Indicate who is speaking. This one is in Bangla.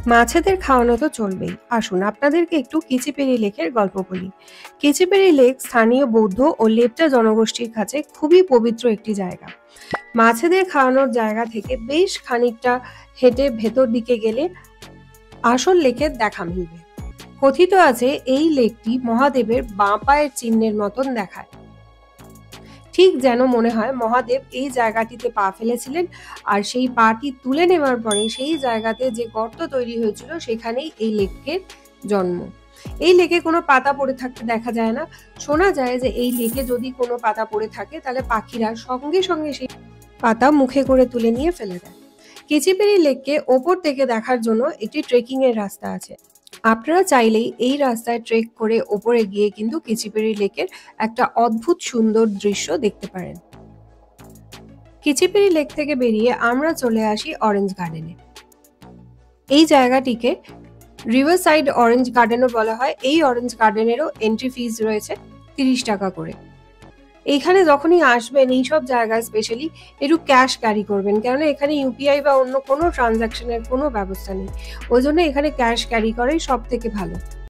Speaker 1: মাছেদের খাওয়ানো তো চলবেই। আসুন আপনাদেরকে একটু কিচিপেরি লেকের গল্প বলি। কিচিপেরি লেক স্থানীয় বৌদ্ধ ও লেপচা জনগোষ্ঠীর কাছে খুবই পবিত্র একটি জায়গা। মাছেদের খাওয়ানোর জায়গা থেকে বেশ খানিকটা হেঁটে ভেতর দিকে গেলে আসল লেকের দেখা মিলবে। কথিত আছে এই লেকটি মহাদেবের বাঁ পায়ের চিহ্নের মতন দেখায়। ঠিক যেন মনে হয় মহাদেব এই জায়গাটিতে পা ফেলেছিলেন, আর সেই পাটি তুলে নেওয়ার পরে সেই জায়গাতে যে গর্ত তৈরি হয়েছিল সেখানেই এই লেকের জন্ম। এই লেকে কোনো পাতা পড়ে থাকতে দেখা যায় না। শোনা যায় যে এই লেকে যদি কোনো পাতা পড়ে থাকে তাহলে পাখিরা সঙ্গে সঙ্গে সেই পাতা মুখে করে তুলে নিয়ে ফেলে দেয়। কিচিপেরি লেককে ওপর থেকে দেখার জন্য একটি ট্রেকিং এর রাস্তা আছে। আপনারা চাইলেই এই রাস্তায় ট্রেক করে ওপরে গিয়ে কিন্তু কিচিপেরি লেকের একটা অদ্ভুত সুন্দর দৃশ্য দেখতে পারেন। কিচিপেরি লেক থেকে বেরিয়ে আমরা চলে আসি অরেঞ্জ গার্ডেনে। এই জায়গাটিকে রিভার সাইড অরেঞ্জ গার্ডেনও বলা হয়। এই অরেঞ্জ গার্ডেনেরও এন্ট্রি ফিস রয়েছে 30 টাকা করে। এইখানে যখনই আসবেন এইসব জায়গায় স্পেশালি একটু ক্যাশ ক্যারি করবেন, কেননা এখানে ইউপিআই বা অন্য কোনো ট্রানজাকশনের কোনো ব্যবস্থা নেই। ওই জন্য এখানে ক্যাশ ক্যারি করাই সব থেকে ভালো।